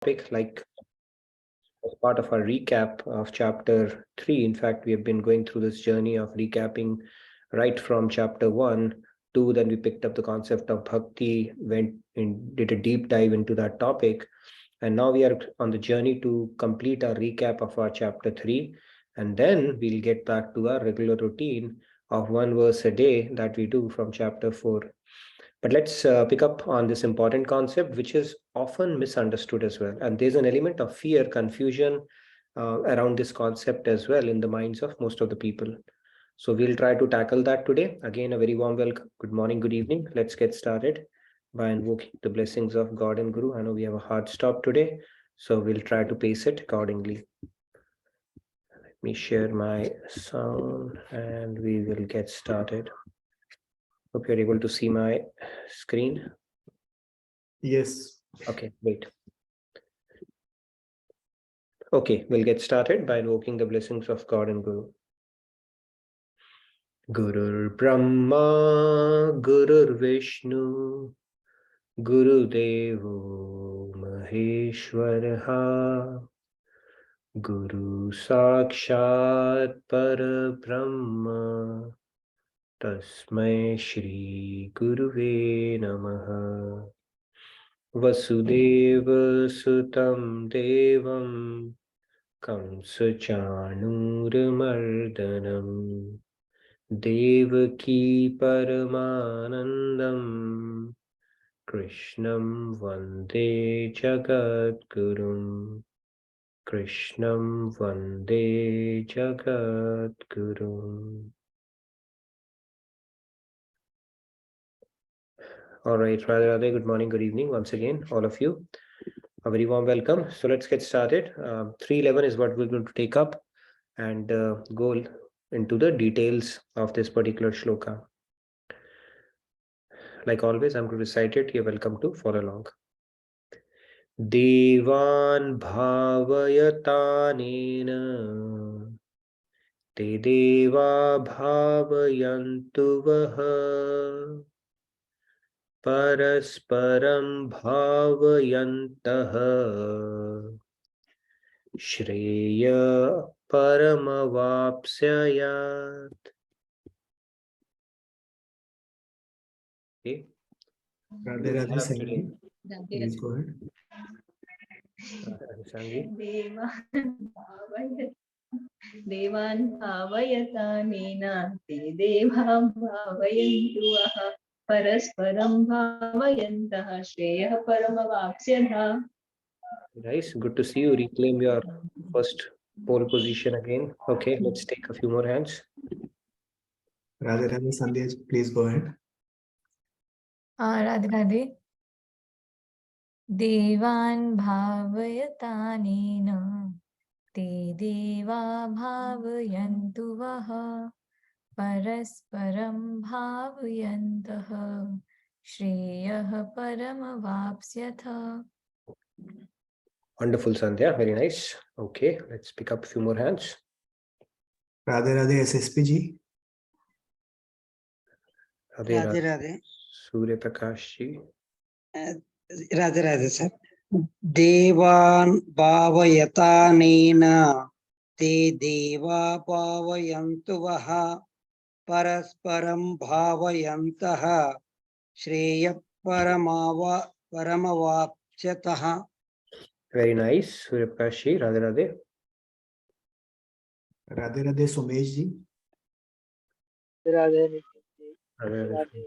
topic, like as part of our recap of chapter 3. In fact, we have been going through this journey of recapping right from chapter 1 to then we picked up the concept of bhakti, went and did a deep dive into that topic. And now we are on the journey to complete our recap of our chapter 3. And then we'll get back to our regular routine of one verse a day that we do from chapter 4. But let's pick up on this important concept, which is often misunderstood as well. And there's an element of fear, confusion around this concept as well in the minds of most of the people. So we'll try to tackle that today. Again, a very warm welcome. Good morning, good evening. Let's get started by invoking the blessings of God and Guru. I know we have a hard stop today, so we'll try to pace it accordingly. Let me share my sound and we will get started. Hope you're able to see my screen. Yes. Okay, great. Okay, we'll get started by invoking the blessings of God and Guru. Gurur Brahma, Gurur Vishnu, Guru Devo Maheshwaraha, Guru Sakshat Parabrahma, Tasmai Shri Guruve Namaha. Vasudeva Sutam Devam Kamsachanurmardanam Devaki Paramanandam Krishnam Vande Jagadgurum Krishnam Vande Jagadgurum. All right, Radhe Radhe, good morning, good evening once again, all of you. A very warm welcome. So let's get started. 311 is what we're going to take up and go into the details of this particular shloka. Like always, I'm going to recite it. You're welcome to follow along. Devan bhavayatanena te deva bhavayantu vaha parasparam bhavayantaha Shreya paramavapsyayat. Okay. Radhe Radhe Sangi. Please go ahead. Sangi. Devan bhavayatanena te deva bhavayantu vaha parasparam bhavayantaha shreya paramavapsyatha. Nice, good to see you. Reclaim your first pole position again. Okay, let's take a few more hands. Radhe Radhe Sandhya, please go ahead. Radhe Radhe. Devan bhavayatanena te deva bhavayantu vaha parasparam bhavayantaha shreyah paramavapsyatha. Wonderful, Sandhya. Very nice. Okay, let's pick up a few more hands. Radhe Radhe SSPG. Radhe Radhe. Surya Prakash ji. Radhe Radhe sir. Devan bhavayatanena te deva bhavayantu vaha parasparam bhavayantaha shreya paramavapsyataha. Very nice, Surya Prakash ji. Radhe Radhe. Radhe Radhe Somesh ji. Radhe Radhe.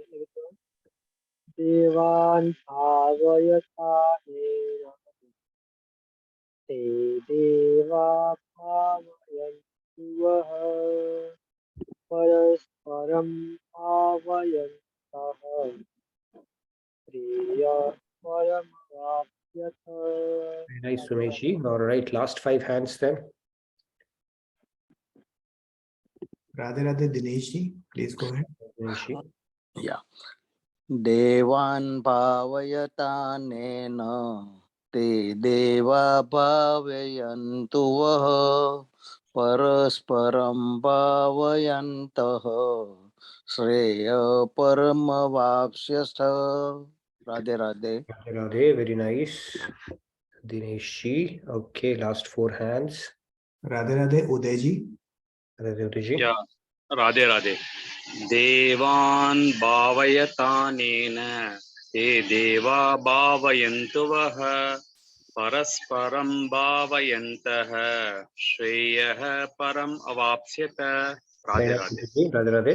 Devan bhavayatanena te deva bhavayantu vaha parasparam bhavayantaha shreya paramavapsyatha. Very nice, Sumesh ji. All right, last 5 hands then. Radhe Radhe Dinesh ji, please go ahead. Dinesh ji. Yeah. Devan bhavayatanena te deva bhavayantu vaha parasparam bhavayantaha shreya paramavapsyatha. Radhe Radhe. Radhe Radhe. Very nice. Dinesh ji. Okay, last 4 hands. Radhe Radhe, Uday ji. Radhe Uday ji. Yeah, Radhe Radhe. Devan bhavayatanena te deva bhavayantu vaha parasparam bhavayantah shreyah param avapsyata. Very Radhe nice, Radhe. Dinesh ji. Radhe Radhe.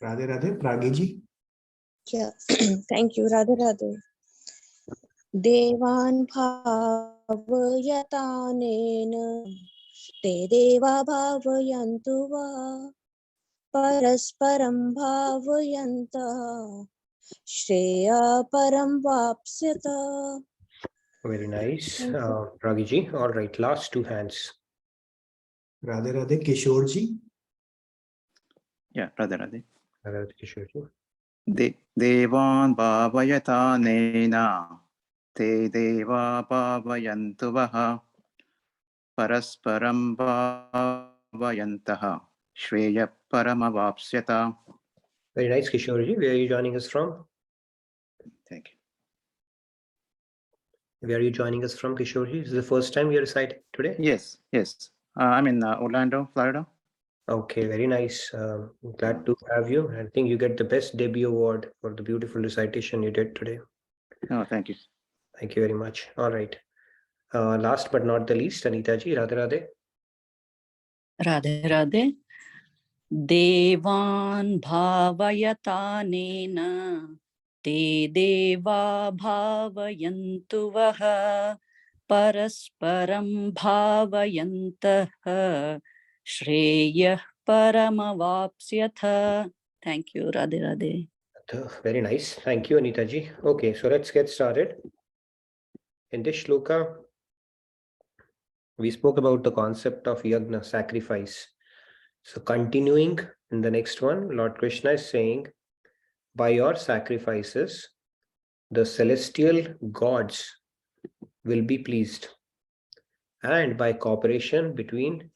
Radhe Radhe, Pragi ji. Yeah, thank you, Radhe Radhe. Devan bhavayatanena te deva bhavayantu va parasparam bhavayanta shreya param vapsyata. Very nice. Thank you. Ragi ji. All right, last 2 hands. Radhe Radhe, Kishore ji. Yeah, Radhe Radhe. Radhe Radhe, Kishore ji. Devan bhavayatanena te deva bhavayantu vaha parasparam bhavayantah shreya paramavapsyata. Very nice, Kishore ji. Where are you joining us from? Thank you. Where are you joining us from, Kishore ji? Is this the first time you're reciting today? Yes, yes. I'm in Orlando, Florida. Okay, very nice. Glad to have you. I think you get the best debut award for the beautiful recitation you did today. Oh, thank you. Thank you very much. All right. Last but not the least, Anita ji. Radhe Radhe. Radhe Radhe. Devan bhavayatanena te deva bhavayantu vaha parasparam bhavayantah shreyah paramavapsyatha. Thank you, Radhe Radhe. Very nice. Thank you, Anita ji. Okay, so let's get started. In this shloka, we spoke about the concept of yagna, sacrifice. So continuing in the next one, Lord Krishna is saying, by your sacrifices, the celestial gods will be pleased. And by cooperation between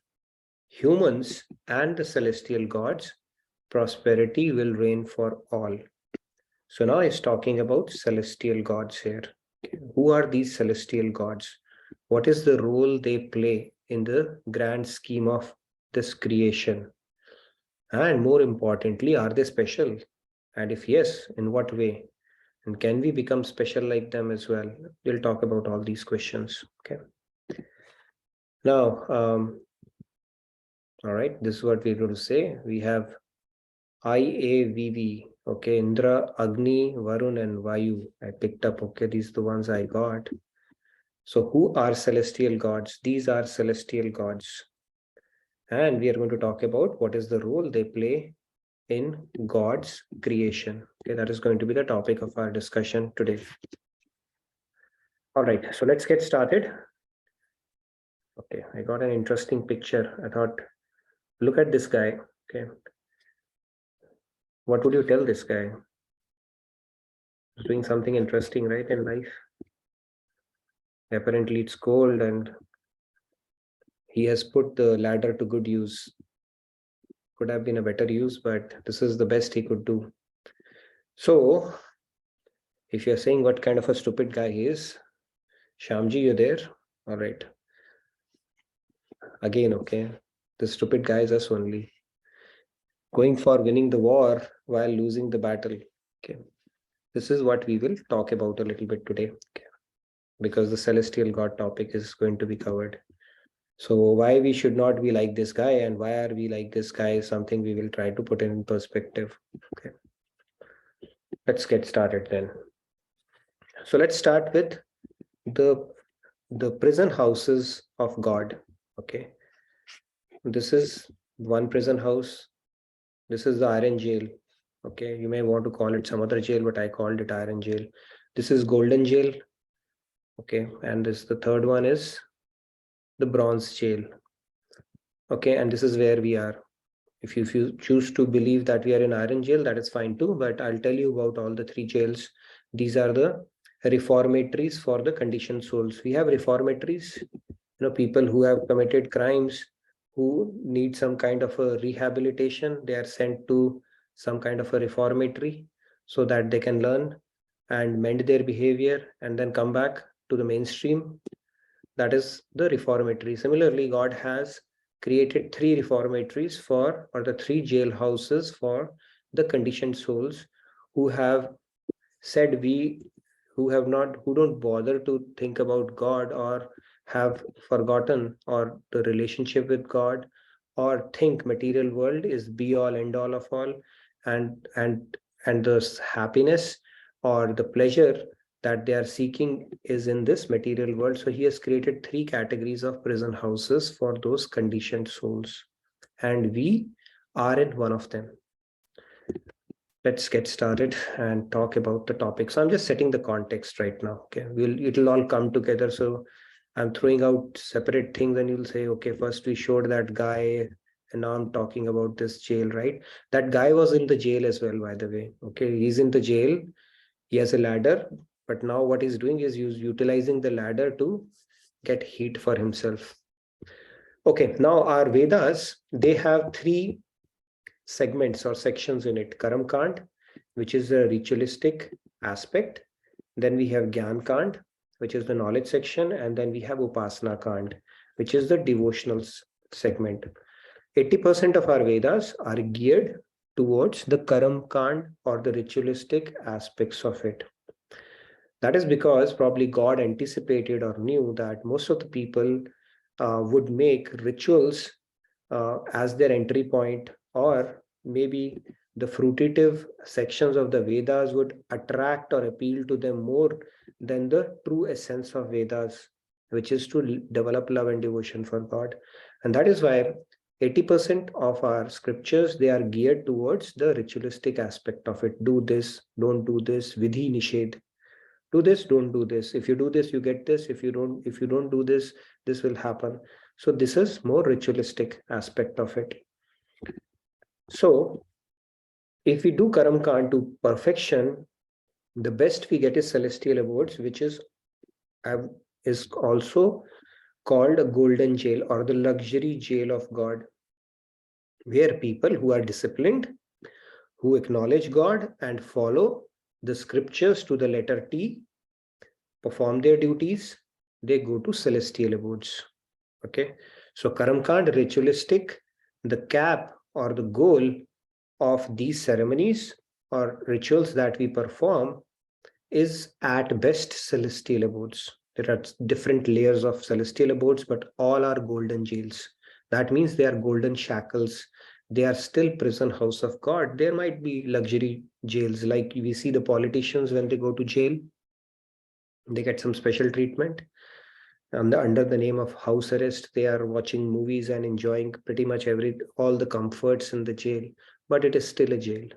humans and the celestial gods, prosperity will reign for all. So now he's talking about celestial gods here. Who are these celestial gods? What is the role they play in the grand scheme of this creation? And more importantly, are they special? And if yes, in what way? And can we become special like them as well? We'll talk about all these questions. Okay. Now, all right, this is what we're going to say. We have IAVV. Okay, Indra, Agni, Varun, and Vayu. I picked up. Okay, these are the ones I got. So who are celestial gods? These are celestial gods. And we are going to talk about what is the role they play in God's creation. Okay, that is going to be the topic of our discussion today. All right, so let's get started. Okay, I got an interesting picture. I thought, look at this guy. Okay, what would you tell this guy? He's doing something interesting, right, in life. Apparently, it's cold and he has put the ladder to good use. Could have been a better use, but this is the best he could do. So, if you're saying what kind of a stupid guy he is, Shamji, you're there? All right. Again, okay. The stupid guy is us only. Going for winning the war while losing the battle. Okay. This is what we will talk about a little bit today. Okay. Because the celestial god topic is going to be covered. So why we should not be like this guy and why are we like this guy is something we will try to put in perspective. Okay. Let's get started then. So let's start with the prison houses of God. Okay. This is one prison house. This is the iron jail. Okay. You may want to call it some other jail, but I called it iron jail. This is golden jail. Okay. And this the third one is the bronze jail. Okay. And this is where we are. If you choose to believe that we are in iron jail, that is fine too. But I'll tell you about all the 3 jails. These are the reformatories for the conditioned souls. We have reformatories, people who have committed crimes, who need some kind of a rehabilitation. They are sent to some kind of a reformatory so that they can learn and mend their behavior and then come back to the mainstream. That is the reformatory. Similarly, God has created 3 reformatories for, or the 3 jail houses for the conditioned souls who have said who don't bother to think about God, or have forgotten or the relationship with God, or think material world is be all end all of all, and the happiness or the pleasure that they are seeking is in this material world. So he has created 3 categories of prison houses for those conditioned souls, and we are in one of them. Let's get started and talk about the topic. So I'm just setting the context right now. Okay, it'll all come together. So I'm throwing out separate things, and you'll say, okay, first we showed that guy, and now I'm talking about this jail, right? That guy was in the jail as well, by the way. Okay, he's in the jail. He has a ladder, but now what he's doing is he's utilizing the ladder to get heat for himself. Okay, now our Vedas, they have 3 segments or sections in it. Karam Kand, which is the ritualistic aspect. Then we have Gyan Kand, which is the knowledge section. And then we have Upasana Kand, which is the devotional segment. 80% of our Vedas are geared towards the Karam Kand or the ritualistic aspects of it. That is because probably God anticipated or knew that most of the people would make rituals as their entry point, or maybe the fruitative sections of the Vedas would attract or appeal to them more than the true essence of Vedas, which is to develop love and devotion for God. And that is why 80% of our scriptures, they are geared towards the ritualistic aspect of it. Do this, don't do this, vidhi nishedh. Do this, don't do this. If you do this, you get this. If you don't do this, this will happen. So this is more ritualistic aspect of it. So if we do Karam Kand to perfection, the best we get is celestial abodes, which is also called a golden jail or the luxury jail of God, where people who are disciplined, who acknowledge God and follow the scriptures to the letter T, perform their duties, they go to celestial abodes. Okay, so Karam Kand, ritualistic, the cap or the goal of these ceremonies or rituals that we perform is at best celestial abodes. There are different layers of celestial abodes, but all are golden jails. That means they are golden shackles. They are still prison house of God. There might be luxury jails, like we see the politicians when they go to jail, they get some special treatment. Under the name of house arrest, they are watching movies and enjoying pretty much all the comforts in the jail, but it is still a jail.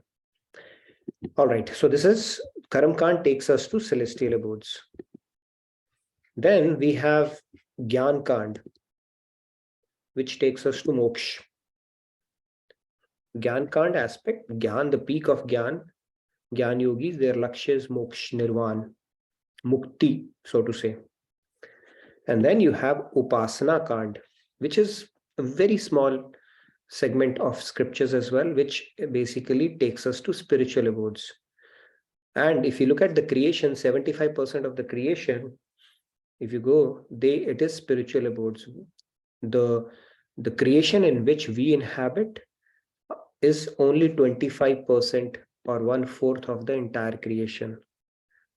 All right, so this is Karam Kand takes us to celestial abodes. Then we have Gyan Kand, which takes us to moksha. Gyan Kand aspect, Gyan, the peak of Gyan yogis, their lakshya is moksha, nirvan, mukti, so to say. And then you have Upasana Kand, which is a very small segment of scriptures as well, which basically takes us to spiritual abodes. And if you look at the creation, 75% of the creation, if you go, it is spiritual abodes. The creation in which we inhabit is only 25% or 1/4 of the entire creation.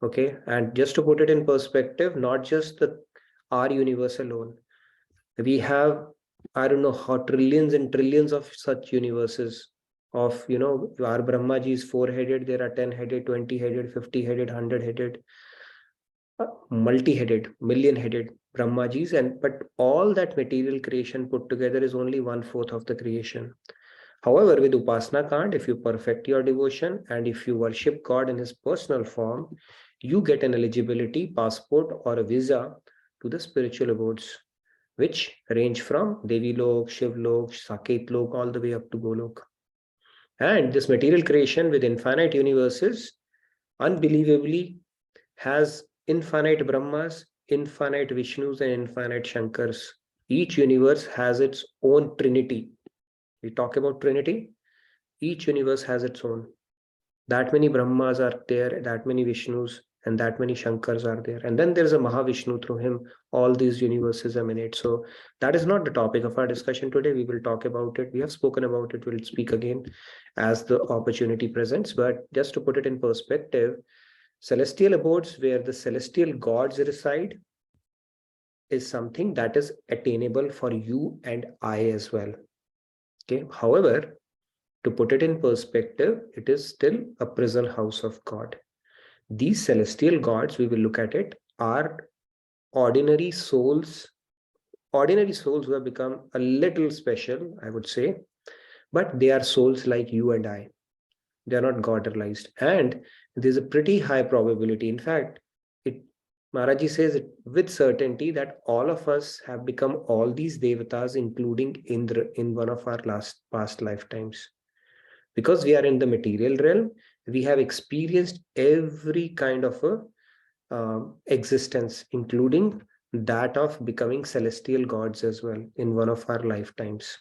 Okay, and just to put it in perspective, not just our universe alone, we have, I don't know how trillions and trillions of such universes of, our Brahmaji is 4-headed, there are 10-headed, 20-headed, 50-headed, 100-headed, multi-headed, million-headed Brahmajis, but all that material creation put together is only 1/4 of the creation. However, with Upasana Kand, if you perfect your devotion and if you worship God in his personal form, you get an eligibility, passport or a visa to the spiritual abodes, which range from Devi Lok, Shiv Lok, Saket Lok, all the way up to Golok. And this material creation with infinite universes unbelievably has infinite Brahmas, infinite Vishnus, and infinite Shankars. Each universe has its own trinity. We talk about trinity. Each universe has its own. That many Brahmas are there, that many Vishnus, and that many Shankars are there. And then there's a Mahavishnu, through him all these universes emanate. So that is not the topic of our discussion today. We will talk about it. We have spoken about it. We'll speak again as the opportunity presents. But just to put it in perspective, celestial abodes where the celestial gods reside is something that is attainable for you and I as well. Okay. However, to put it in perspective, it is still a prison house of God. These celestial gods, we will look at it, are ordinary souls who have become a little special, I would say, but they are souls like you and I. They are not God realized. And there's a pretty high probability. In fact, Maharaji says it with certainty that all of us have become all these devatas, including Indra, in one of our past lifetimes. Because we are in the material realm, we have experienced every kind of a existence, including that of becoming celestial gods as well in one of our lifetimes.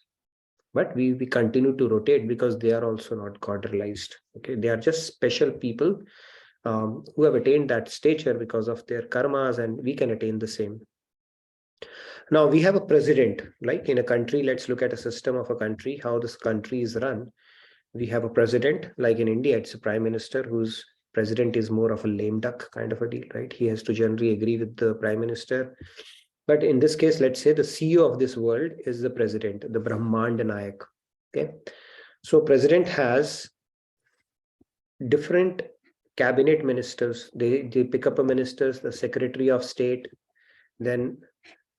But we continue to rotate because they are also not God realized. Okay, they are just special people who have attained that stature because of their karmas, and we can attain the same. Now we have a president, like in a country. Let's look at a system of a country, how this country is run. We have a president, like in India, it's a prime minister whose president is more of a lame duck kind of a deal, right? He has to generally agree with the prime minister. But in this case, let's say the CEO of this world is the president, the Brahmand Nayak. Okay. So president has different cabinet ministers. They pick up a ministers, the secretary of state. Then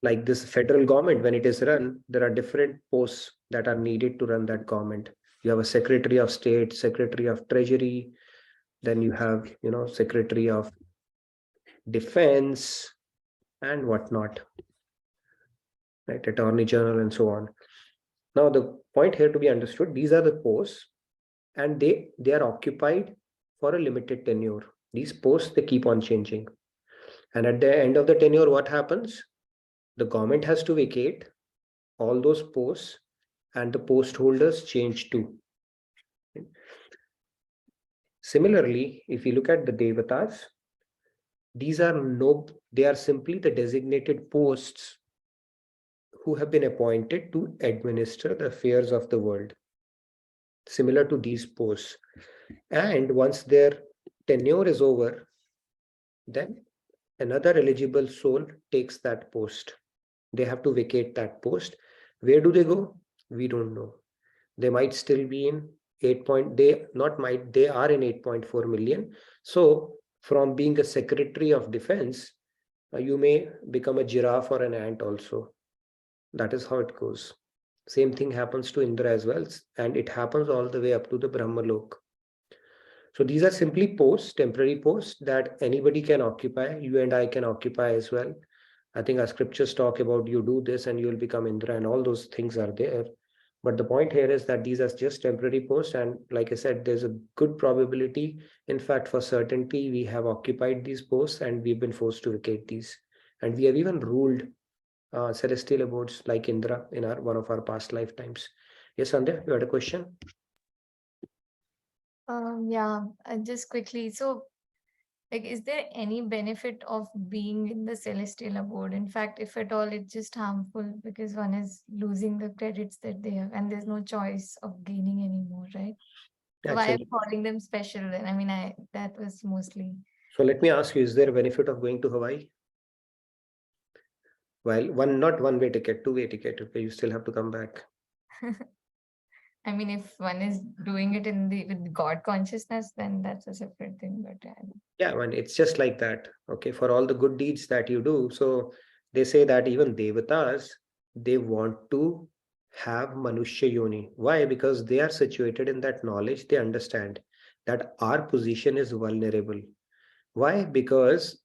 like this federal government, when it is run, there are different posts that are needed to run that government. You have a secretary of state, secretary of treasury, then you have, secretary of defense and whatnot, right? Attorney general and so on. Now the point here to be understood, these are the posts and they are occupied for a limited tenure. These posts, they keep on changing. And at the end of the tenure, what happens? The government has to vacate all those posts and the post holders change too. Similarly, if you look at the devatas, they are simply the designated posts who have been appointed to administer the affairs of the world, similar to these posts. And once their tenure is over, then another eligible soul takes that post. They have to vacate that post. Where do they go? We don't know. They might still be in they are in 8.4 million. So from being a secretary of defense, you may become a giraffe or an ant also. That is how it goes. Same thing happens to Indra as well. And it happens all the way up to the Brahmalok. So these are simply posts, temporary posts that anybody can occupy. You and I can occupy as well. I think our scriptures talk about you do this and you will become Indra, and all those things are there. But the point here is that these are just temporary posts. And like I said, there's a good probability. In fact, for certainty, we have occupied these posts and we've been forced to vacate these. And we have even ruled celestial abodes like Indra in one of our past lifetimes. Yes, Sandhya, you had a question? Yeah, just quickly. So, like, is there any benefit of being in the celestial abode? In fact, if at all, it's just harmful because one is losing the credits that they have, and there's no choice of gaining anymore, right? So why am Actually, I calling them special then? I mean, that was mostly. so let me ask you, is there a benefit of going to Hawaii? Well, not one-way ticket, two-way ticket. Okay, you still have to come back. I mean, if one is doing it with God consciousness, then that's a separate thing. But Yeah, I mean, it's just like that. Okay, for all the good deeds that you do. So they say that even devatas, they want to have Manushya Yoni. Why? Because they are situated in that knowledge. They understand that our position is vulnerable. Why? Because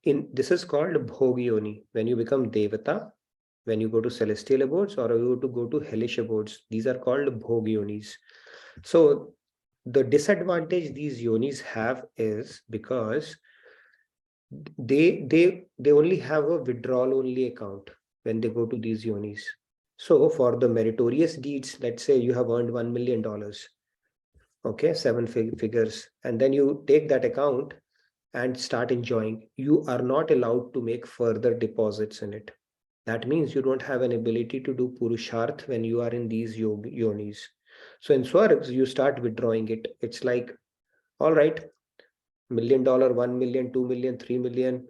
this is called Bhog Yoni. When you become devata, when you go to celestial abodes or you go to hellish abodes, these are called Bhog Yonis. So the disadvantage these yonis have is because they only have a withdrawal only account when they go to these yonis. So for the meritorious deeds, let's say you have earned $1 million, okay, seven figures, and then you take that account and start enjoying, you are not allowed to make further deposits in it. That means you don't have an ability to do purusharth when you are in these yonis. So in swargs, you start withdrawing it. It's like, all right, $1 million, 1 million, 2 million, 3 million,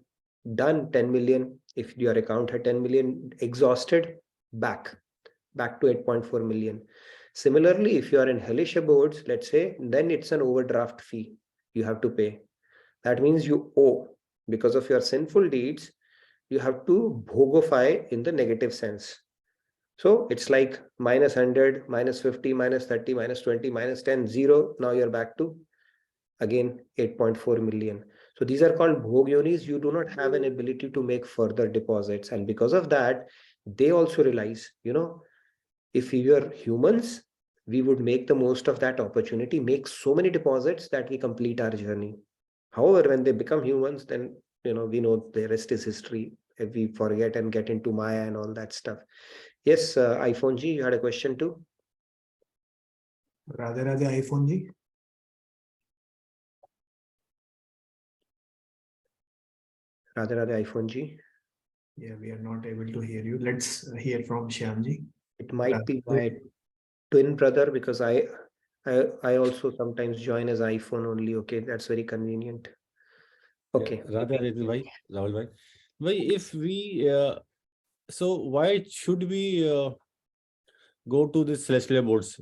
done, 10 million. If your account had 10 million, exhausted, back to 8.4 million. Similarly, if you are in hellish abodes, let's say, then it's an overdraft fee you have to pay. That means you owe because of your sinful deeds. You have to bhogofy in the negative sense. So it's like minus 100, minus 50, minus 30, minus 20, minus 10, 0. Now you're back to again 8.4 million. So these are called bhogyonis. You do not have an ability to make further deposits. And because of that, they also realize, if we were humans, we would make the most of that opportunity, make so many deposits that we complete our journey. However, when they become humans, then we know the rest is history. If we forget and get into Maya and all that stuff. Yes, iPhone G, you had a question too? Radhe Radhe iPhone ji. Radhe Radhe iPhone G. Yeah, we are not able to hear you. Let's hear from Shyam ji. It might be my twin brother, because I also sometimes join as iPhone only. Okay, that's very convenient. Okay. Radha Radha bhai, Rahul bhai. Bhai, if we so why should we go to the celestial abodes?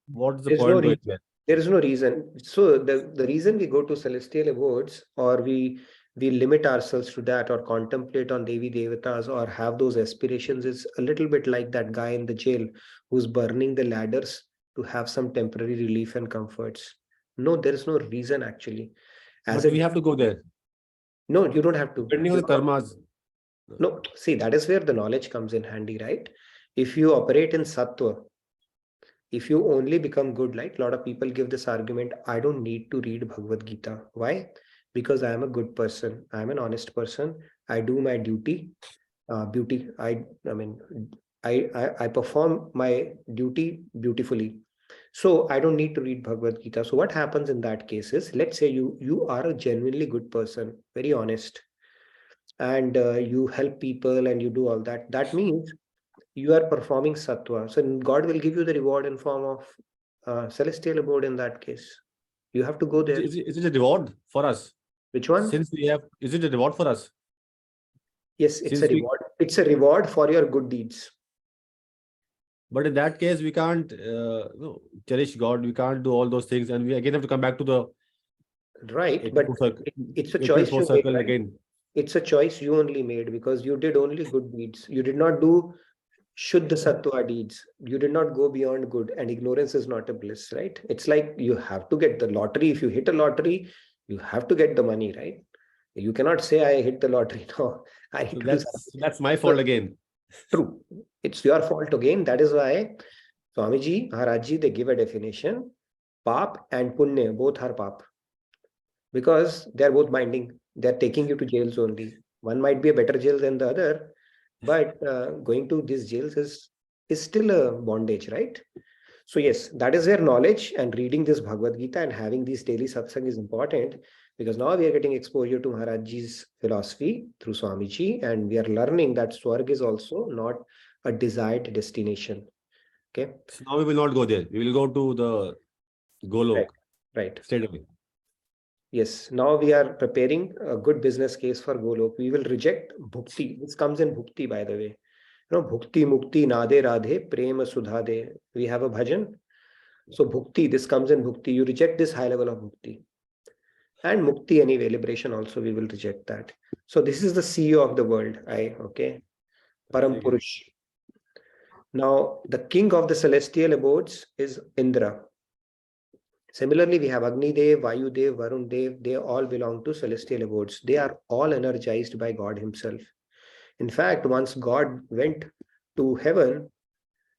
What's the There's no point going reason. there? There is no reason. So the reason we go to celestial abodes, or we limit ourselves to that, or contemplate on Devi Devatas, or have those aspirations, is a little bit like that guy in the jail who's burning the ladders to have some temporary relief and comforts. No, there is no reason actually. But we have to go there. No, you don't have to. Depending on the karmas. No, see, that is where the knowledge comes in handy, right? If you operate in sattva, if you only become good, like a lot of people give this argument, I don't need to read Bhagavad Gita. Why? Because I am a good person. I am an honest person. I do my duty. I perform my duty beautifully. So I don't need to read Bhagavad Gita. So what happens in that case is, let's say you are a genuinely good person, very honest, and you help people and you do all that. That means you are performing sattva. So God will give you the reward in form of celestial abode in that case. You have to go there. Is it a reward for us? Which one? Since we have, is it a reward for us? Yes, it's a reward. It's a reward for your good deeds. But in that case, we can't cherish God. We can't do all those things, and we again have to come back to the right. But it's a choice you made, right? Again. It's a choice you only made because you did only good deeds. You did not do Shuddha Sattva deeds. You did not go beyond good, and ignorance is not a bliss, right? It's like you have to get the lottery. If you hit a lottery, you have to get the money, right? You cannot say, I hit the lottery. No, I need to that's my fault again. True. It's your fault again. That is why Swamiji, Maharajji, they give a definition. Pap and Punya, both are pap. Because they're both binding. They're taking you to jails only. One might be a better jail than the other, but going to these jails is still a bondage, right? So yes, that is where knowledge and reading this Bhagavad Gita and having these daily satsang is important, because now we are getting exposure to Maharajji's philosophy through Swamiji, and we are learning that Swarg is also not a desired destination. Okay. So now we will not go there. We will go to the Golok. Right. Straight away. Yes, now we are preparing a good business case for Golok. We will reject Bhukti. This comes in Bhukti, by the way. Bhukti, Mukti, Nade, Radhe, Prema, Sudhade. We have a bhajan. So Bhukti, this comes in Bhukti. You reject this high level of Bhukti. And Mukti, anyway, liberation also, we will reject that. So this is the CEO of the world. Okay. Param Purush. Now, the king of the celestial abodes is Indra. Similarly, we have Agni Dev, Vayu Dev, Varun Dev. They all belong to celestial abodes. They are all energized by God himself. In fact, once God went to heaven,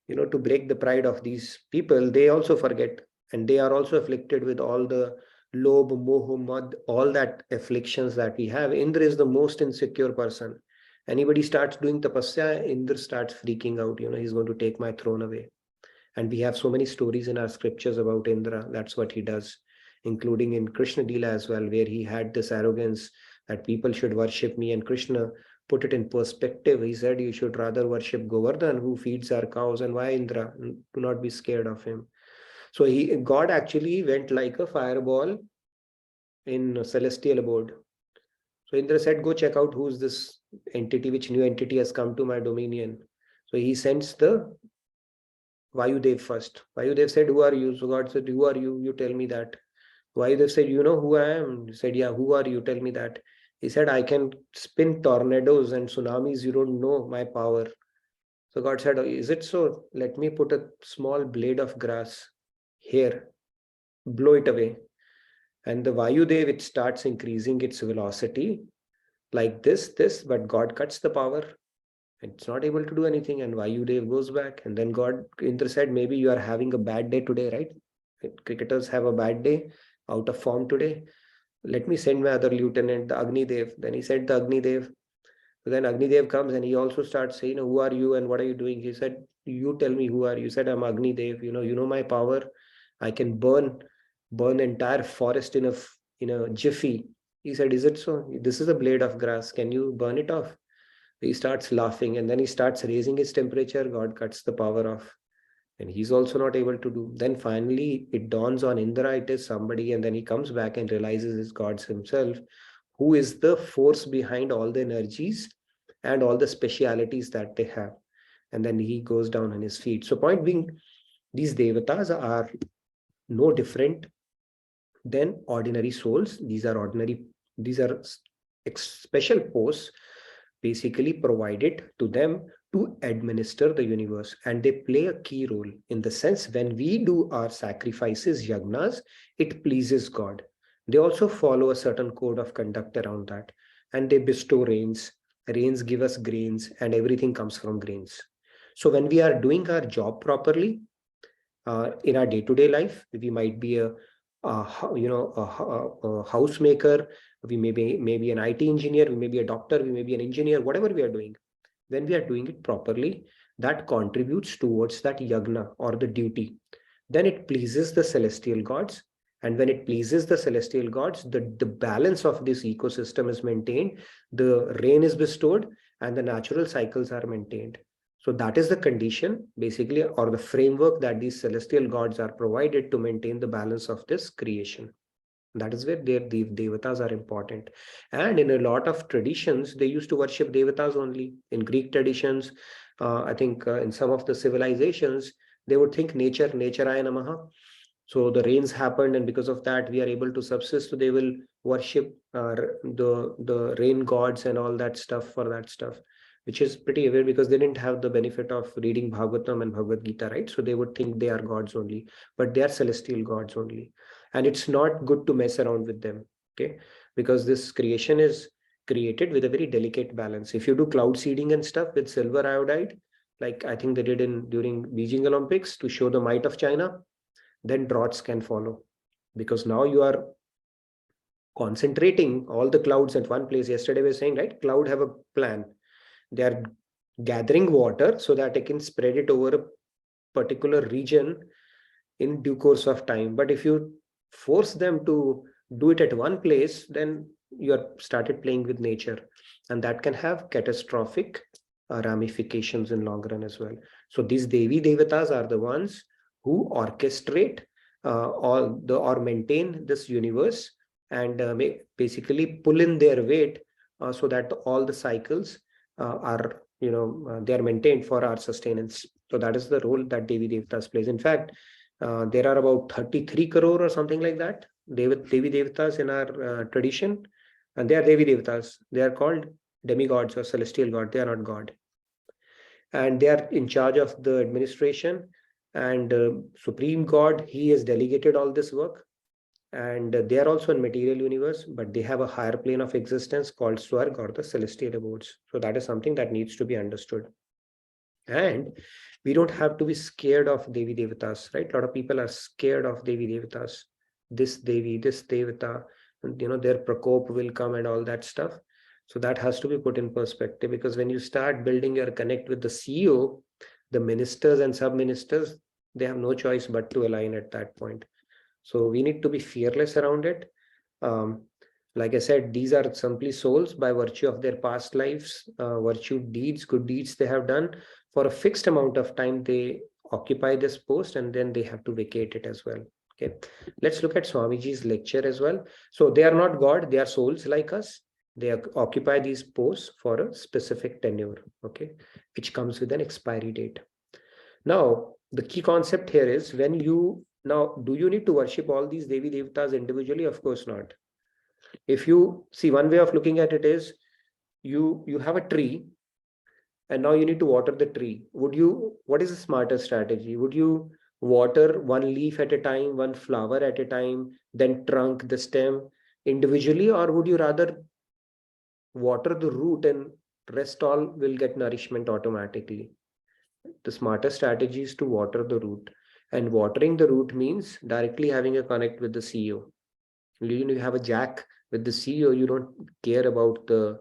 to break the pride of these people, they also forget. And they are also afflicted with all the Lobh, Moh, Mad, all that afflictions that we have. Indra is the most insecure person. Anybody starts doing tapasya, Indra starts freaking out. He's going to take my throne away. And we have so many stories in our scriptures about Indra. That's what he does. including in Krishna Lila as well, where he had this arrogance that people should worship me, and Krishna put it in perspective. He said, you should rather worship Govardhan, who feeds our cows, and why Indra? Do not be scared of him. So God actually went like a fireball in a celestial abode. So Indra said, go check out who's this entity, which new entity has come to my dominion. So he sends the Vayudev first. Vayudev said, who are you? So God said, who are you? You tell me that. Vayudev said, you know who I am? He said, yeah, who are you? Tell me that. He said, I can spin tornadoes and tsunamis. You don't know my power. So God said, oh, is it so? Let me put a small blade of grass here, blow it away. And the Vayudev, it starts increasing its velocity like this, but God cuts the power. It's not able to do anything, and Vayudev goes back. And then Indra said, maybe you are having a bad day today, right? Cricketers have a bad day, out of form today. Let me send my other lieutenant, the Agni Dev. Then he said the Agni Dev. So then Agni Dev comes and he also starts saying, who are you and what are you doing? He said, you tell me who are you? He said, I'm Agni Dev. You know my power. I can burn entire forest in a jiffy. He said, is it so? This is a blade of grass. Can you burn it off? He starts laughing, and then he starts raising his temperature. God cuts the power off, and he's also not able to do. Then finally it dawns on Indra, it is somebody, and then he comes back and realizes it's God himself, who is the force behind all the energies and all the specialities that they have. And then he goes down on his feet. So point being, these devatas are no different than ordinary souls. These are special posts basically provided to them to administer the universe, and they play a key role in the sense when we do our sacrifices, yagnas, it pleases God. They also follow a certain code of conduct around that, and they bestow rains. Rains give us grains, and everything comes from grains. So when we are doing our job properly, in our day-to-day life, we might be a housemaker, we may be an IT engineer, we may be a doctor, we may be an engineer, whatever we are doing. When we are doing it properly, that contributes towards that yagna or the duty. Then it pleases the celestial gods. And when it pleases the celestial gods, the balance of this ecosystem is maintained, the rain is bestowed, and the natural cycles are maintained. So that is the condition, basically, or the framework that these celestial gods are provided to maintain the balance of this creation. That is where the devatas are important. And in a lot of traditions, they used to worship devatas only. In Greek traditions, I think in some of the civilizations, they would think naturaya namaha. So the rains happened, and because of that, we are able to subsist. So they will worship the rain gods and all that stuff for that stuff, which is pretty weird because they didn't have the benefit of reading Bhagavatam and Bhagavad Gita, right? So they would think they are gods only, but they are celestial gods only. And it's not good to mess around with them, okay? Because this creation is created with a very delicate balance. If you do cloud seeding and stuff with silver iodide, like I think they did during Beijing Olympics to show the might of China, then droughts can follow, because now you are concentrating all the clouds at one place. Yesterday we were saying, right, cloud have a plan. They are gathering water so that they can spread it over a particular region in due course of time. But if you force them to do it at one place, then you are started playing with nature, and that can have catastrophic ramifications in long run as well. So these Devi Devatas are the ones who orchestrate or maintain this universe, and basically pull in their weight so that all the cycles are they are maintained for our sustenance. So that is the role that Devi Devatas plays. In fact, there are about 33 crore or something like that Devi Devatas in our tradition, and they are Devi Devatas. They are called demigods or celestial god. They are not god, and they are in charge of the administration. And supreme god, he has delegated all this work, and they are also in material universe, but they have a higher plane of existence called Swarg, or the celestial abodes. So that is something that needs to be understood. And we don't have to be scared of Devi Devatas, right? A lot of people are scared of Devi Devatas. This Devi, this Devata, and their Prakop will come and all that stuff. So that has to be put in perspective, because when you start building your connect with the CEO, the ministers and sub-ministers, they have no choice but to align at that point. So we need to be fearless around it. Like I said, these are simply souls by virtue of their past lives, virtue deeds, good deeds they have done. For a fixed amount of time, they occupy this post and then they have to vacate it as well. Okay, let's look at Swamiji's lecture as well. So they are not God, they are souls like us. They occupy these posts for a specific tenure, okay, which comes with an expiry date. Now, the key concept here is do you need to worship all these Devi Devtas individually? Of course not. If you see, one way of looking at it is you have a tree and now you need to water the tree. What is a smarter strategy? Would you water one leaf at a time, one flower at a time, then trunk, the stem individually, or would you rather water the root and rest all will get nourishment automatically? The smarter strategy is to water the root, and watering the root means directly having a connect with the CEO. You have a jack with the CEO, you don't care about the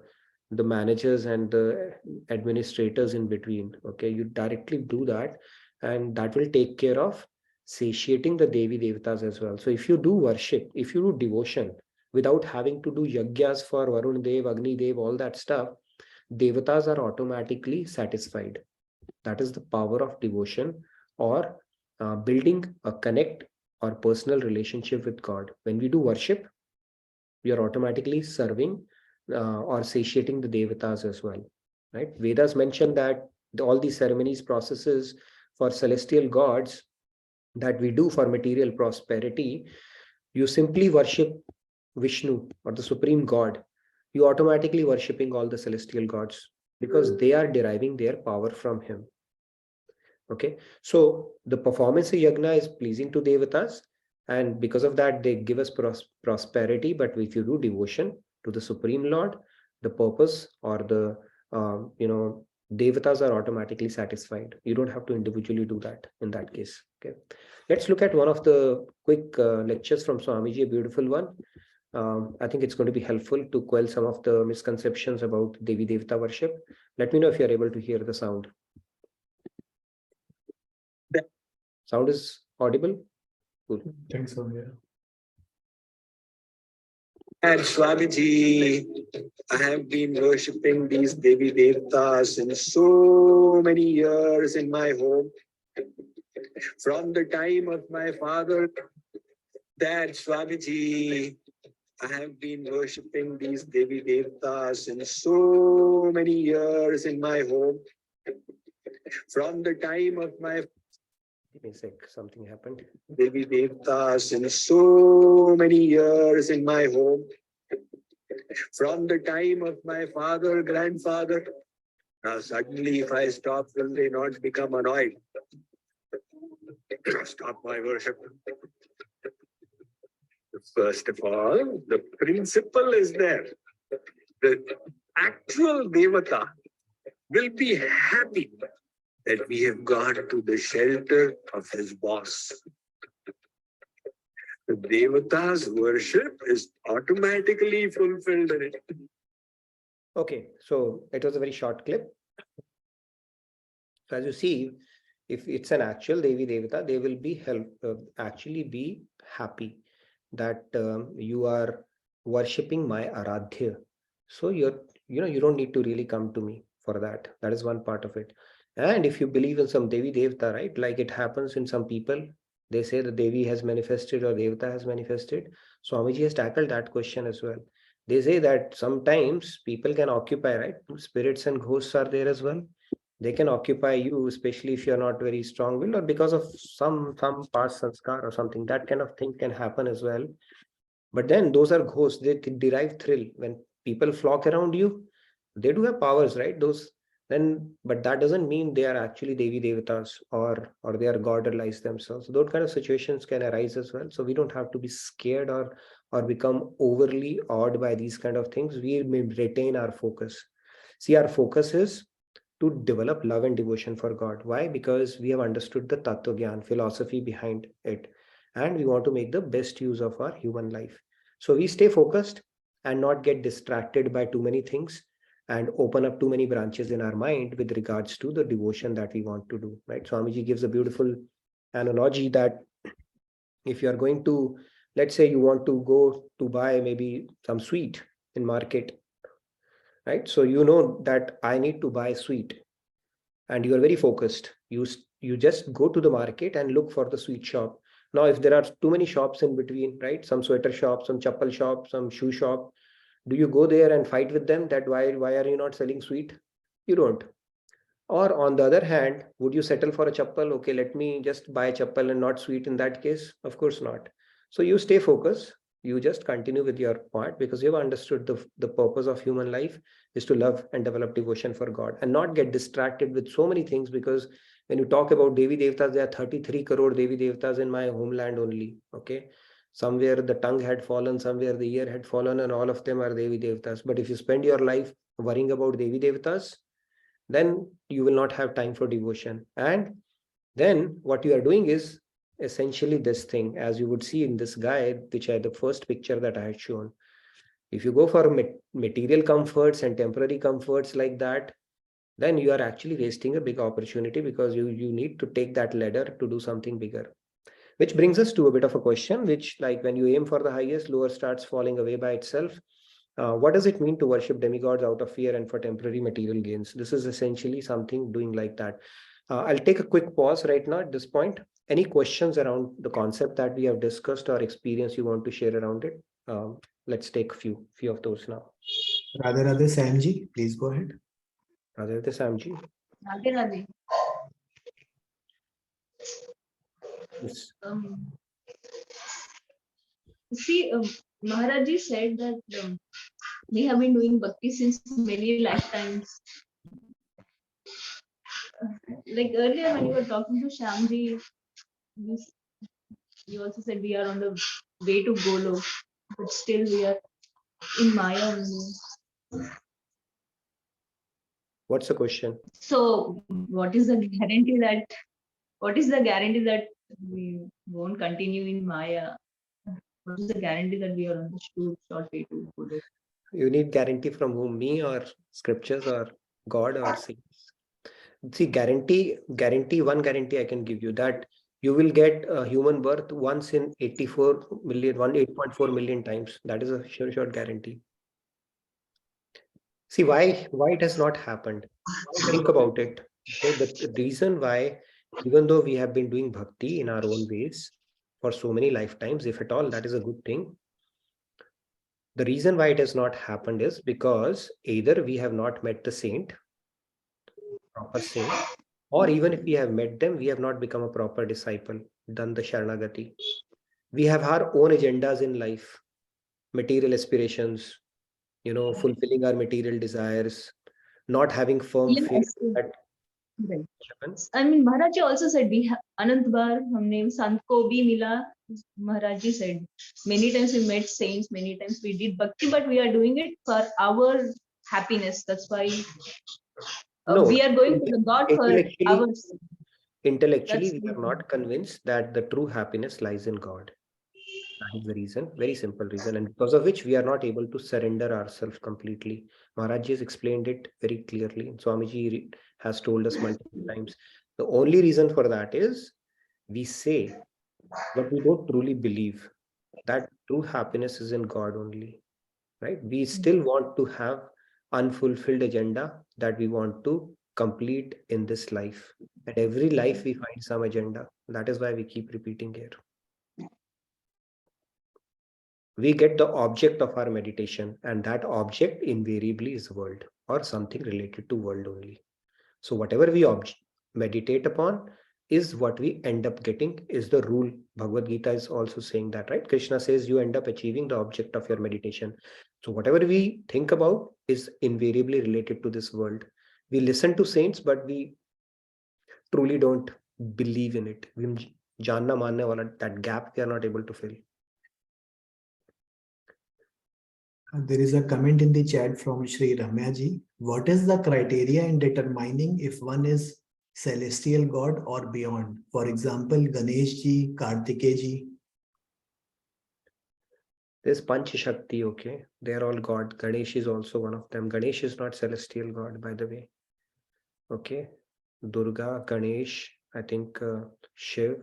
managers and the administrators in between. Okay, you directly do that, and that will take care of satiating the Devi Devatas as well. So if you do worship, if you do devotion without having to do yagyas for Varun Dev, Agni Dev, all that stuff, Devatas are automatically satisfied. That is the power of devotion, or building a connect or personal relationship with God. When we do worship, we are automatically serving or satiating the devatas as well, right? Vedas mention that all these ceremonies, processes for celestial gods that we do for material prosperity, you simply worship Vishnu or the supreme God, you automatically worshipping all the celestial gods because they are deriving their power from him. Okay, so the performance of yagna is pleasing to devatas, and because of that they give us prosperity. But if you do devotion to the supreme lord, the purpose or the devatas are automatically satisfied. You don't have to individually do that in that case. Okay, let's look at one of the quick lectures from Swamiji, a beautiful one. I think it's going to be helpful to quell some of the misconceptions about Devi Devata worship. Let me know if you're able to hear the sound. Sound is audible? Cool. Thanks, so, yeah. And Swamiji, I have been worshipping these Devi Devtas in so many years in my home. From the time of my father, Dad, Swamiji, I have been worshipping these Devi Devtas in so many years in my home. From the time of my Give me a sec, something happened. Devi Devtas in so many years in my home. From the time of my father, grandfather. Now suddenly if I stop, will they not become annoyed? Stop my worship. First of all, the principle is there. The actual Devata will be happy that we have gone to the shelter of his boss. The Devata's worship is automatically fulfilled in it. Okay, so it was a very short clip. So as you see, if it's an actual Devi Devata, they will be actually be happy that you are worshipping my Aradhya. So you don't need to really come to me for that. That is one part of it. And if you believe in some Devi Devata, right, like it happens in some people, they say the Devi has manifested or Devata has manifested. Swamiji has tackled that question as well. They say that sometimes people can occupy, right? Spirits and ghosts are there as well. They can occupy you, especially if you're not very strong-willed or because of some past sanskar or something. That kind of thing can happen as well. But then those are ghosts. They derive thrill when people flock around you. They do have powers, right? But that doesn't mean they are actually Devi Devatas or they are god-allies themselves. Those kind of situations can arise as well. So we don't have to be scared or become overly awed by these kind of things. We may retain our focus. See, our focus is to develop love and devotion for God. Why? Because we have understood the Tattva Gyan, philosophy behind it, and we want to make the best use of our human life. So we stay focused and not get distracted by too many things and open up too many branches in our mind with regards to the devotion that we want to do, right? Swamiji gives a beautiful analogy that If you are going to, let's say you want to go to buy maybe some sweet in market, right? So you know that I need to buy sweet, and you are very focused. You just go to the market and look for the sweet shop. Now, if there are too many shops in between, right? Some sweater shop, some chappal shop, some shoe shop, do you go there and fight with them that why are you not selling sweet? You don't. Or on the other hand, would you settle for a chappal? Okay, let me just buy a chappal and not sweet in that case? Of course not. So you stay focused. You just continue with your part because you've understood the purpose of human life is to love and develop devotion for God and not get distracted with so many things. Because when you talk about Devi Devtas, there are 33 crore Devi Devtas in my homeland only. Okay. Somewhere the tongue had fallen, somewhere the ear had fallen, and all of them are Devi Devtas. But if you spend your life worrying about Devi Devtas, then you will not have time for devotion. And then what you are doing is essentially this thing, as you would see in this guy, which I the first picture that I had shown. If you go for material comforts and temporary comforts like that, then you are actually wasting a big opportunity because you need to take that ladder to do something bigger. Which brings us to a bit of a question, which, like, when you aim for the highest, lower starts falling away by itself. What does it mean to worship demigods out of fear and for temporary material gains? This is essentially something doing like that. I'll take a quick pause right now at this point. Any questions around the concept that we have discussed or experience you want to share around it? Let's take a few of those now. Radhe Radhe Samji, please go ahead. Radhe Radhe Samji. Radhe Radhe. Yes. See, Maharaji said that we have been doing bhakti since many lifetimes. Like earlier when you were talking to Shyamji, you also said we are on the way to Golok, but still we are in Maya only. What's the question? So what is the guarantee that we won't continue in Maya? What is the guarantee that we are on the short way to Golok? You need guarantee from whom? Me or scriptures or God or saints? See, one guarantee I can give you, that you will get a human birth once in 8.4 million times. That is a sure guarantee. See, why it has not happened? Think about it. Okay, the reason why, even though we have been doing bhakti in our own ways for so many lifetimes, if at all, that is a good thing. The reason why it has not happened is because either we have not met the saint, proper saint, or even if we have met them, we have not become a proper disciple, done the Sharanagati. We have our own agendas in life, material aspirations, fulfilling our material desires, not having firm faith that Right. I mean, Maharaji also said, we have Anant Bar, humne Sant ko bhi mila. Maharaji said, many times we met saints, many times we did bhakti, but we are doing it for our happiness. That's why no, we are going to the God for ours. Intellectually, That's we are not convinced that the true happiness lies in God. That is the reason, very simple reason, and because of which we are not able to surrender ourselves completely. Maharaj has explained it very clearly, and Swamiji has told us multiple times. The only reason for that is we say, but we don't truly believe that true happiness is in God only, right? We still want to have unfulfilled agenda that we want to complete in this life. At every life we find some agenda. That is why we keep repeating here. We get the object of our meditation, and that object invariably is world or something related to world only. So whatever we meditate upon is what we end up getting, is the rule. Bhagavad Gita is also saying that, right? Krishna says you end up achieving the object of your meditation. So whatever we think about is invariably related to this world. We listen to saints, but we truly don't believe in it. Janna manne wala, that gap we are not able to fill. There is a comment in the chat from Sri Ramya ji. What is the criteria in determining if one is celestial god or beyond? For example, Ganesh ji, Kartikeya ji. There's Panch Shakti, okay? They're all God. Ganesh is also one of them. Ganesh is not celestial God, by the way. Okay? Durga, Ganesh, I think Shiv,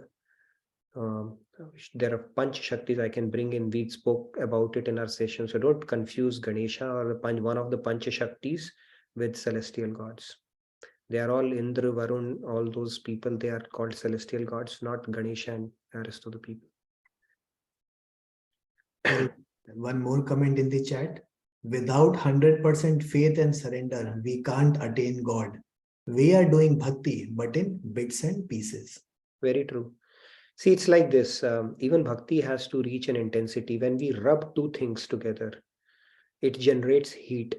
There are Panch Shaktis I can bring in. We spoke about it in our session. So don't confuse Ganesha or one of the Panch Shaktis with celestial gods. They are all Indra, Varun, all those people, they are called celestial gods, not Ganesha and the rest of the people. One more comment in the chat. Without 100% faith and surrender, we can't attain God. We are doing bhakti, but in bits and pieces. Very true. See, it's like this. Even bhakti has to reach an intensity. When we rub two things together, it generates heat.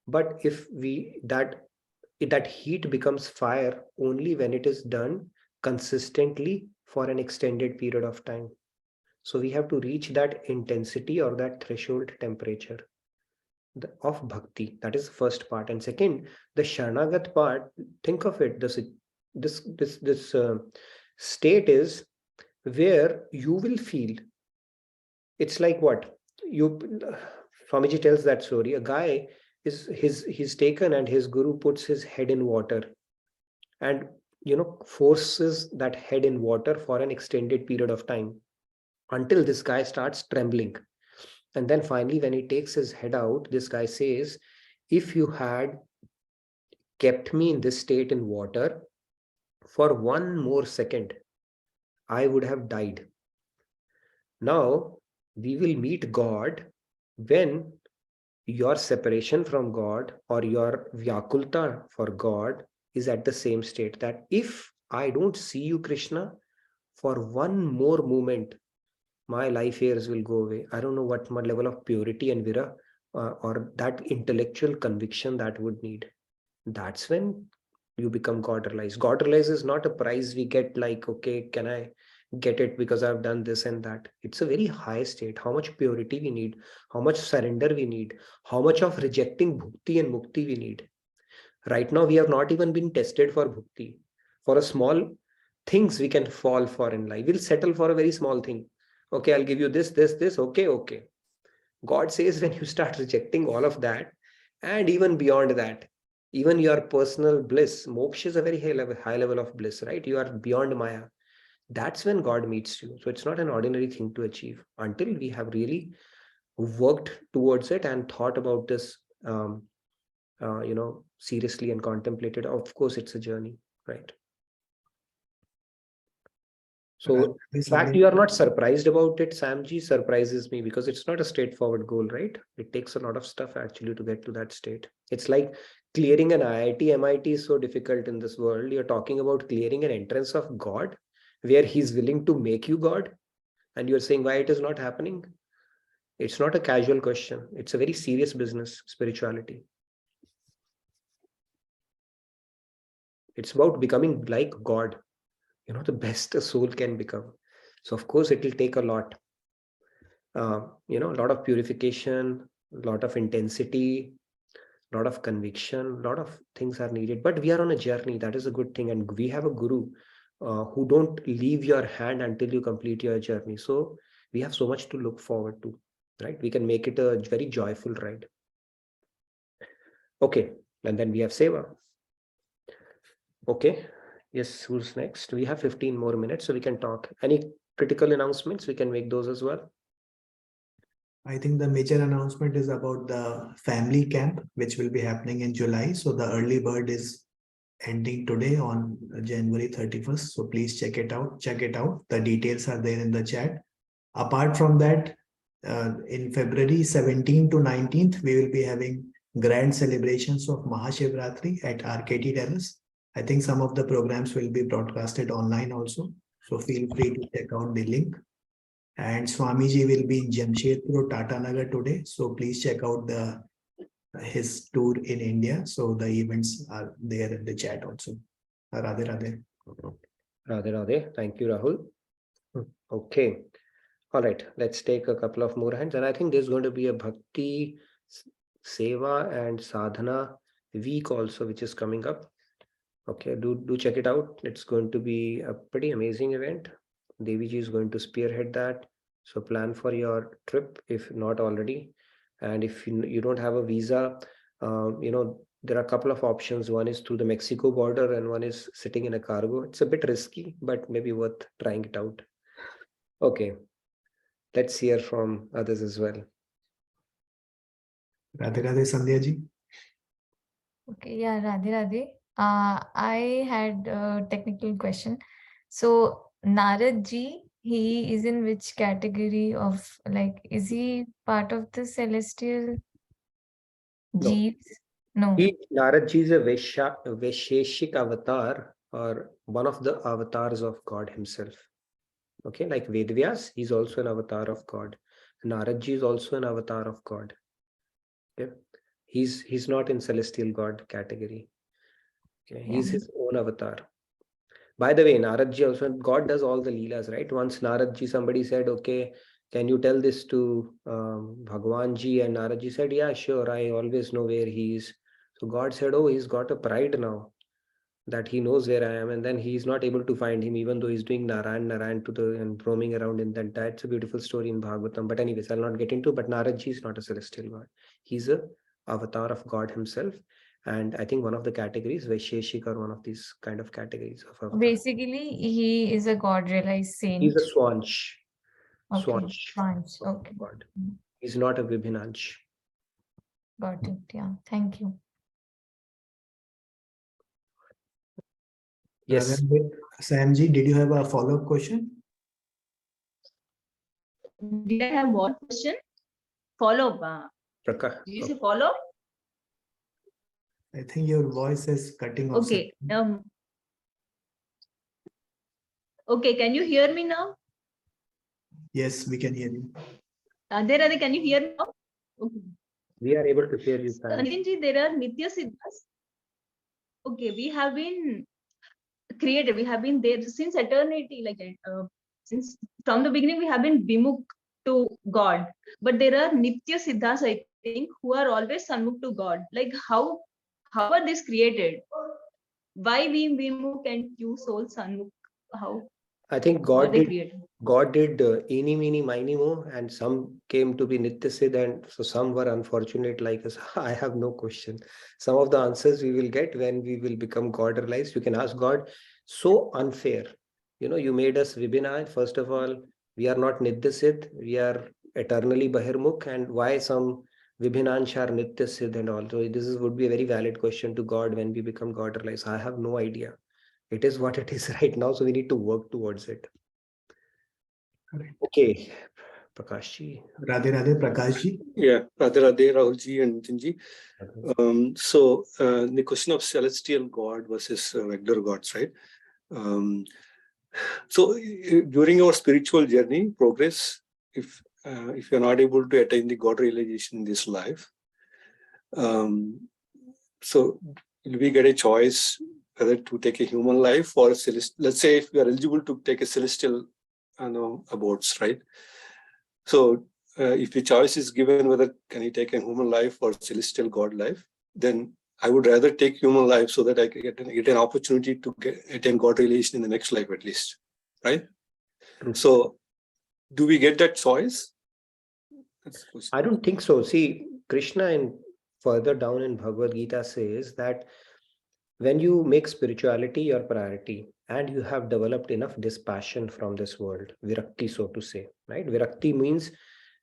But if that heat becomes fire only when it is done consistently for an extended period of time. So we have to reach that intensity or that threshold temperature of bhakti. That is the first part. And second, the Sharanagat part, think of it, this state is where you will feel, it's like what you Swamiji tells that story. A guy he's taken and his guru puts his head in water and forces that head in water for an extended period of time until this guy starts trembling. And then finally, when he takes his head out, this guy says, if you had kept me in this state in water for one more second, I would have died. Now we will meet God when your separation from God or your vyakulta for God is at the same state, that if I don't see you, Krishna, for one more moment, my life years will go away. I don't know what level of purity and vira or that intellectual conviction that would need. That's when you become God realized. God realized is not a prize we get like, okay, can I get it because I've done this and that? It's a very high state. How much purity we need, how much surrender we need, how much of rejecting bhukti and mukti we need. Right now, we have not even been tested for bhukti. For a small things we can fall for in life. We'll settle for a very small thing. Okay, I'll give you this, this, this. Okay. God says when you start rejecting all of that, and even beyond that, even your personal bliss, moksha is a very high level of bliss, right? You are beyond Maya. That's when God meets you. So it's not an ordinary thing to achieve until we have really worked towards it and thought about this, seriously and contemplated. Of course, it's a journey, right? So in fact, you are not surprised about it. Samji surprises me because it's not a straightforward goal, right? It takes a lot of stuff actually to get to that state. It's like clearing an IIT, MIT is so difficult in this world. You're talking about clearing an entrance of God, where he's willing to make you God. And you're saying why it is not happening. It's not a casual question. It's a very serious business, spirituality. It's about becoming like God, the best a soul can become. So of course, it will take a lot. A lot of purification, a lot of intensity, a lot of conviction, a lot of things are needed. But we are on a journey. That is a good thing. And we have a guru who don't leave your hand until you complete your journey. So we have so much to look forward to, right? We can make it a very joyful ride. Okay. And then we have Seva. Okay. Yes, who's next? We have 15 more minutes, so we can talk. Any critical announcements? We can make those as well. I think the major announcement is about the family camp, which will be happening in July. So the early bird is ending today on January 31st. So please check it out. The details are there in the chat. Apart from that, in February 17th to 19th, we will be having grand celebrations of Mahashivratri at RKT Terrace. I think some of the programs will be broadcasted online also. So feel free to check out the link. And Swamiji will be in Jamshedpur, Tata Nagar today. So please check out his tour in India. So the events are there in the chat also. Radhe Radhe. Radhe Radhe. Thank you, Rahul. Okay. All right. Let's take a couple of more hands. And I think there's going to be a Bhakti, Seva and Sadhana week also, which is coming up. Okay. Do check it out. It's going to be a pretty amazing event. Deviji is going to spearhead that. So plan for your trip if not already. And if you don't have a visa, there are a couple of options. One is through the Mexico border and one is sitting in a cargo. It's a bit risky, but maybe worth trying it out. Okay, let's hear from others as well. Radhe Radhe Sandhya ji. Okay, yeah, Radhe Radhe. I had a technical question. So Narad ji, he is in which category of, like, is he part of the celestial No. jeeves? No. Narad ji is a Vaisheshik avatar, or one of the avatars of God himself. Okay, like Vedvyas, he's also an avatar of God. Narad ji is also an avatar of God. Okay, he's not in celestial God category. Okay, he's his own avatar. By the way, Narad ji also, God does all the leelas, right? Once Narad ji, somebody said, okay, can you tell this to Bhagwan ji? And Narad ji said, yeah, sure, I always know where he is. So God said, oh, he's got a pride now that he knows where I am, and then he's not able to find him, even though he's doing Narayan to the and roaming around in that. That's a beautiful story in Bhagavatam. But anyways, I'll not get into. But Narad ji is not a celestial god; he's a avatar of God himself, and I think one of the categories, Vaisheshik, or one of these kind of categories of avatar. Basically, he is a God realized saint. He's a Swanch. Okay, Swanch. Okay. God. He's not a Vibhinanch. Got it. Yeah. Thank you. Yes. Sam ji, did you have a follow-up question? Did I have what question? Follow-up. Did you say follow-up? I think your voice is cutting off. Okay. Okay, can you hear me now? Yes, we can hear you. Radhe, can you hear me now? Okay. We are able to hear you. Nitinji, there are Nitya Siddhas. Okay, we have been created. We have been there since eternity. Like since from the beginning, we have been Vimukh to God. But there are Nitya Siddhas, I think, who are always Sanmukh to God. Like how are these created? Why we Vimukh and you soul Sanmukh? How? I think God did eeny, meeny, miny, mo, and some came to be Nitya Siddha, and so some were unfortunate like us. I have no question. Some of the answers we will get when we will become God realized. You can ask God, so unfair. You know, you made us Vibhina. First of all, we are not Nitya Siddh, we are eternally Bahirmukh, and why some Vibhinansh are Nitya Siddh and all. So would be a very valid question to God when we become God realized. I have no idea. It is what it is right now, so we need to work towards it. Correct. Okay, Prakash ji. Radhe Radhe Prakash ji. Yeah, Radhe Radhe Rahul ji and Nitin ji. So the question of celestial God versus regular gods, right? So during our spiritual journey, progress, if you're not able to attain the God realization in this life, so we get a choice whether to take a human life or let's say if we are eligible to take a celestial abodes, right? So if the choice is given whether can you take a human life or celestial God life, then I would rather take human life so that I can get an opportunity to attain God realization in the next life at least, right? So do we get that choice? I don't think so. See, Krishna in further down in Bhagavad Gita says that when you make spirituality your priority and you have developed enough dispassion from this world, virakti, so to say, right? Virakti means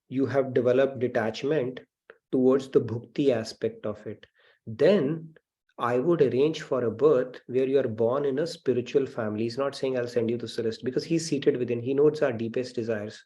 you have developed detachment towards the bhukti aspect of it. Then I would arrange for a birth where you are born in a spiritual family. He's not saying I'll send you to Celeste, because he's seated within. He knows our deepest desires.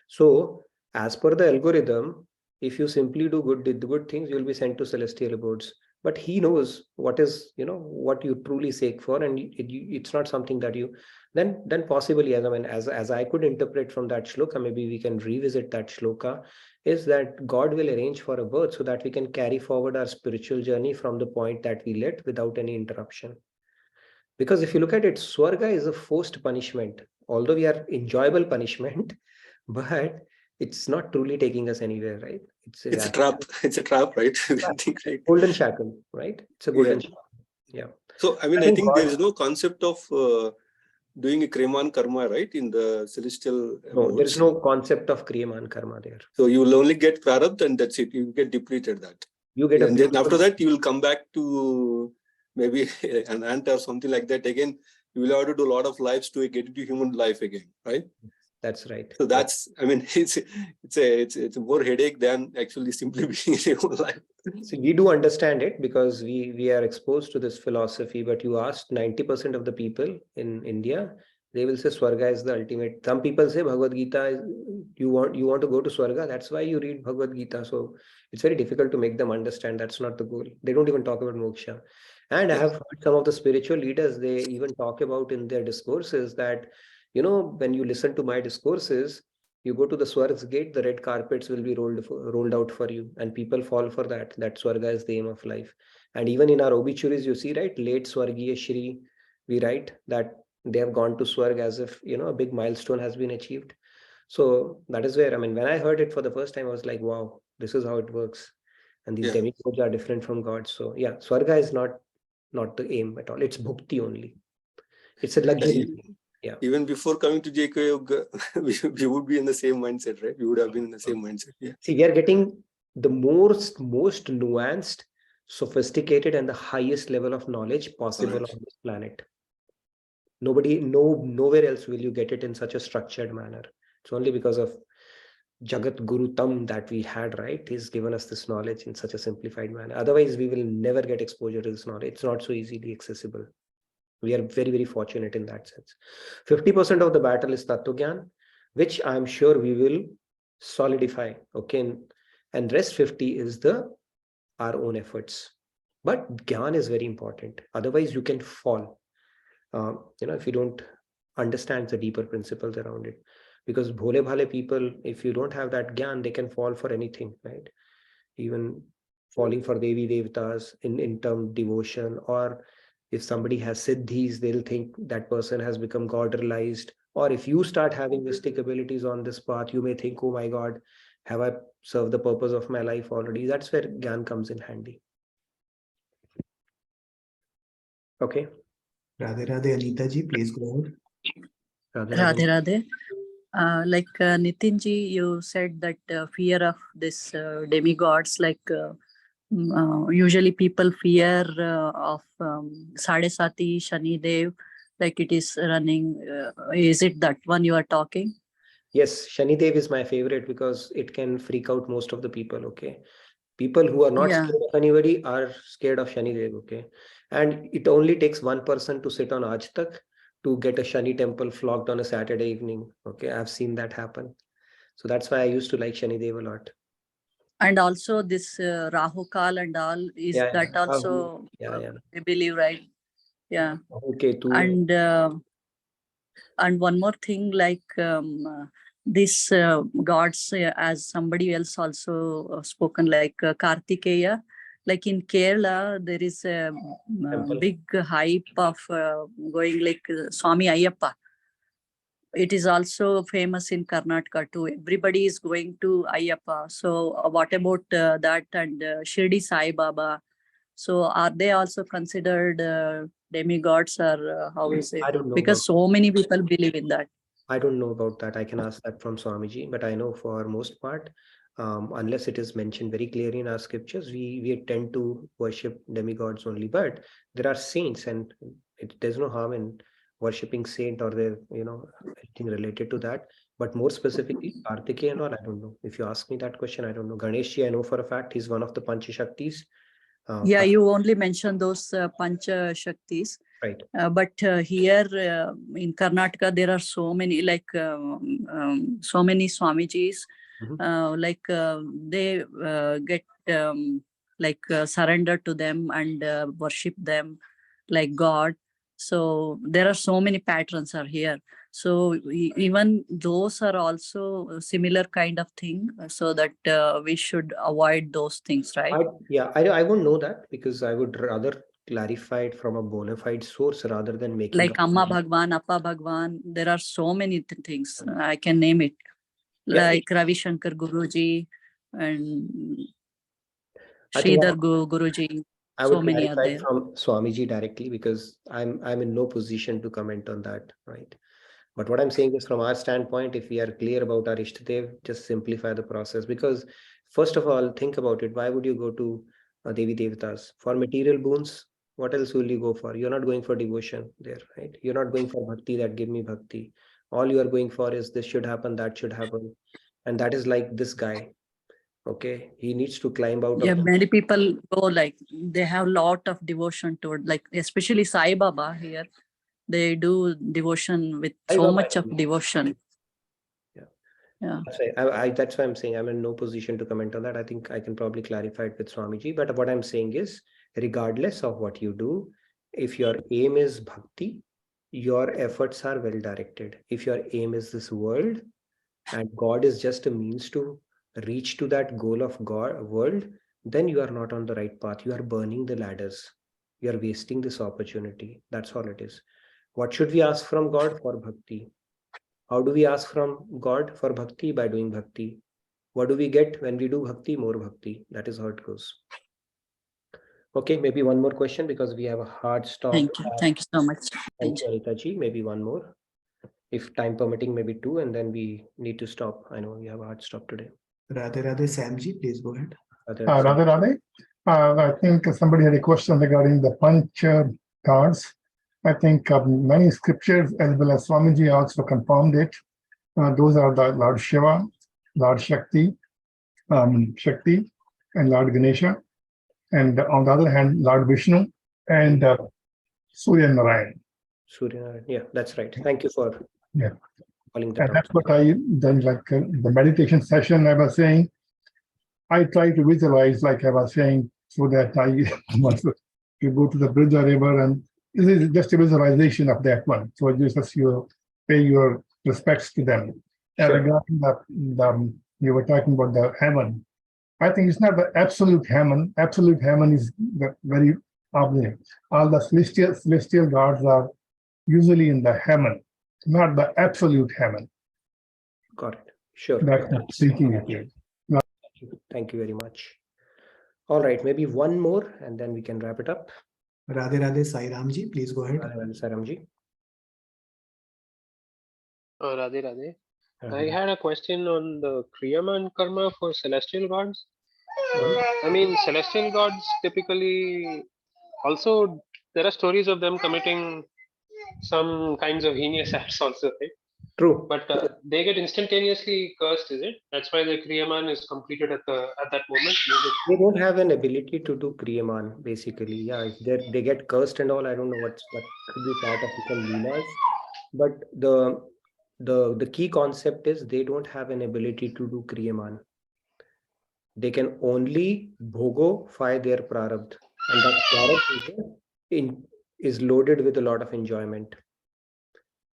So as per the algorithm, if you simply do good things, you'll be sent to celestial abodes. But he knows what is, what you truly seek for, and it's not something that you then possibly, as I could interpret from that shloka, maybe we can revisit that shloka, is that God will arrange for a birth so that we can carry forward our spiritual journey from the point that we let without any interruption. Because if you look at it, Swarga is a forced punishment, although we are enjoyable punishment, but it's not truly taking us anywhere, right? It's a trap. It's a trap, right? Right? Golden shackle, right? It's a golden shackle. Yeah. So, I think there is no concept of doing a kriyaman karma, right? In the celestial No, there is no concept of kriyaman karma there. So you will only get prarabdha and that's it. You get depleted that. You get and then after that, you will come back to maybe an ant or something like that. Again, you will have to do a lot of lives to get into human life again, right? That's right. So that's, I mean, it's more headache than actually simply being in your own life. See, we do understand it because we are exposed to this philosophy, but you asked 90% of the people in India, they will say Swarga is the ultimate. Some people say Bhagavad Gita is, you want to go to Swarga, that's why you read Bhagavad Gita. So it's very difficult to make them understand that's not the goal. They don't even talk about moksha. And I have heard some of the spiritual leaders, they even talk about in their discourses that, when you listen to my discourses, you go to the Swarg's gate, the red carpets will be rolled out for you, and people fall for that. That Swarga is the aim of life. And even in our obituaries, you see, right, late Swargiya Shri, we write that they have gone to Swarg as if, a big milestone has been achieved. So that is where, I mean, when I heard it for the first time, I was like, wow, this is how it works. And these demigods are different from gods. So yeah, Swarga is not the aim at all. It's bhukti only. It's a luxury. Yeah. Even before coming to JK Yoga, we would be in the same mindset, right? We would have been in the same mindset. Yeah. See, we are getting the most nuanced, sophisticated, and the highest level of knowledge possible on this planet. Nowhere else will you get it in such a structured manner. It's only because of Jagat Guru Tam that we had, right? He's given us this knowledge in such a simplified manner. Otherwise, we will never get exposure to this knowledge. It's not so easily accessible. We are very, very fortunate in that sense. 50% of the battle is Tattva-gyan, which I'm sure we will solidify. Okay. And rest 50 is our own efforts. But Gyan is very important. Otherwise, you can fall. If you don't understand the deeper principles around it. Because bhole bhale people, if you don't have that Gyan, they can fall for anything, right? Even falling for Devi Devtas in term devotion, or if somebody has siddhis, they'll think that person has become god realized. Or if you start having mystic abilities on this path, you may think, oh my God, have I served the purpose of my life already? That's where Gyan comes in handy. Okay. Radhe Radhe, Anita ji, please go ahead. Radhe Radhe. Like Nitin ji, you said that fear of this demigods, like usually people fear of Sadesati, Shani Dev, like it is running. Is it that one you are talking? Yes, Shani Dev is my favorite because it can freak out most of the people. Okay. People who are not scared of anybody are scared of Shani Dev. Okay. And it only takes one person to sit on Aaj Tak to get a Shani temple flogged on a Saturday evening. Okay. I've seen that happen. So that's why I used to like Shani Dev a lot. And also this Rahu Kal and all, is that also, I believe, right? Yeah. Okay. And one more thing, like this gods, as somebody else also spoken, like Kartikeya, like in Kerala, there is a big hype of going like Swami Ayyappa. It is also famous in Karnataka too. Everybody is going to Ayyappa. So what about that and Shirdi Sai Baba? So are they also considered demigods, or how is it? I don't know. Because so many people believe in that. I don't know about that. I can ask that from Swamiji, but I know for most part, unless it is mentioned very clearly in our scriptures, we tend to worship demigods only. But there are saints, and there's no harm in worshipping saint or anything related to that. But more specifically, Kartikeya and all, I don't know. If you ask me that question, I don't know. Ganeshji, I know for a fact he's one of the Panchashaktis. Yeah, you only mentioned those Pancha Shaktis. Right. But here in Karnataka, there are so many, like so many Swamijis, like they get surrender to them and worship them like God. So there are so many patrons are here. So even those are also a similar kind of thing, so that we should avoid those things, right? I won't know that, because I would rather clarify it from a bona fide source rather than making like Amma Bhagwan, Appa Bhagwan. There are so many things. I can name it. Like Ravi Shankar Guruji and Sridhar Guruji. I would clarify from Swamiji directly, because I'm in no position to comment on that, right? But what I'm saying is, from our standpoint, if we are clear about our Ishtadev, just simplify the process. Because first of all, think about it. Why would you go to Devi Devtas? For material boons? What else will you go for? You're not going for devotion there, right? You're not going for bhakti that give me bhakti. All you are going for is this should happen, that should happen. And that is like this guy. Okay, he needs to climb out Yeah, of. many people go like they have lot of devotion toward, like especially Sai Baba here. They do devotion with Sai so Baba, much of devotion. Yeah. Yeah. That's why I'm saying I'm in no position to comment on that. I think I can probably clarify it with Swamiji. But what I'm saying is, regardless of what you do, if your aim is bhakti, your efforts are well directed. If your aim is this world, and God is just a means to reach to that goal of God world, then you are not on the right path. You are burning the ladders. You are wasting this opportunity. That's all it is. What should we ask from God? For bhakti. How do we ask from God for bhakti? By doing bhakti. What do we get when we do bhakti? More bhakti. That is how it goes. Okay, maybe one more question because we have a hard stop. Thank you. Thank you so much. Thank you, Anita ji. Maybe one more. If time permitting, maybe two, and then we need to stop. I know we have a hard stop today. Radhe Radhe, Samji, please go ahead. Radhe Radhe. I think somebody had a question regarding the Panch cards. I think many scriptures as well as Swamiji also confirmed it. Those are the Lord Shiva, Lord Shakti, and Lord Ganesha. And on the other hand, Lord Vishnu and Surya Narayan. Surya Narayan. Yeah, that's right. Thank you for calling that out. That's what I done, like the meditation session I was saying. I try to visualize, like I was saying, so that you go to the bridge or river, and this is just a visualization of that one. So just you pay your respects to them. And regarding you were talking about the heaven. I think it's not the absolute heaven. Absolute heaven is the very obvious. All the celestial gods are usually in the heaven, not the absolute heaven. Got it. Sure. That's not speaking of you. Thank you very much. All right, maybe one more and then we can wrap it up. Radhe Radhe, Sai Ramji, please go ahead. Radhe Radhe, Sai Ramji. Radhe Radhe. I had a question on the Kriyama and Karma for celestial gods. I mean, celestial gods typically also, there are stories of them committing some kinds of heinous acts also, right? True. But they get instantaneously cursed, is it? That's why the Kriyaman is completed at that moment. They don't have an ability to do Kriyaman, basically. Yeah, if they get cursed and all, I don't know what could be part of some leelas. But the key concept is they don't have an ability to do Kriyaman. They can only bhogofy their prarabdha, and that prarabdha is loaded with a lot of enjoyment.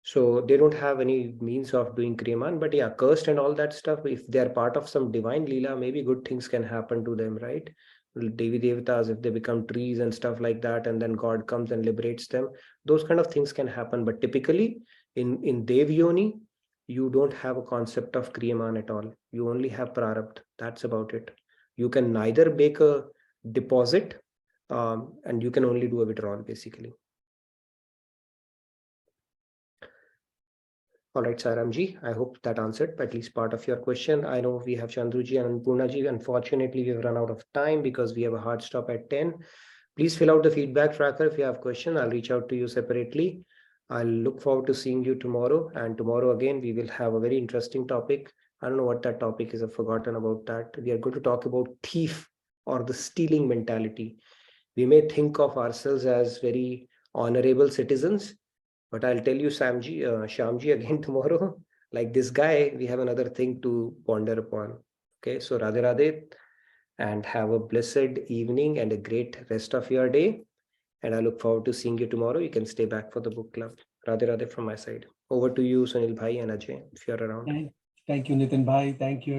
So they don't have any means of doing Kriyaman, but yeah, cursed and all that stuff, if they're part of some divine Leela, maybe good things can happen to them, right? Devi Devatas, if they become trees and stuff like that, and then God comes and liberates them, those kind of things can happen. But typically in Dev Yoni, you don't have a concept of Kriyaman at all. You only have Prarabdha. That's about it. You can neither make a deposit and you can only do a withdrawal, basically. All right, Sairamji, I hope that answered at least part of your question. I know we have Chandruji and Purnaji. Unfortunately, we have run out of time because we have a hard stop at 10. Please fill out the feedback tracker if you have questions. I'll reach out to you separately. I'll look forward to seeing you tomorrow. And tomorrow again, we will have a very interesting topic. I don't know what that topic is. I've forgotten about that. We are going to talk about thief or the stealing mentality. We may think of ourselves as very honorable citizens, but I'll tell you, Shyamji, again tomorrow, like this guy, we have another thing to ponder upon. Okay, so Radhe Radhe, and have a blessed evening and a great rest of your day. And I look forward to seeing you tomorrow. You can stay back for the book club. Radhe Radhe from my side. Over to you, Sunil Bhai and Ajay, if you're around. Thank you, Nitin Bhai. Thank you.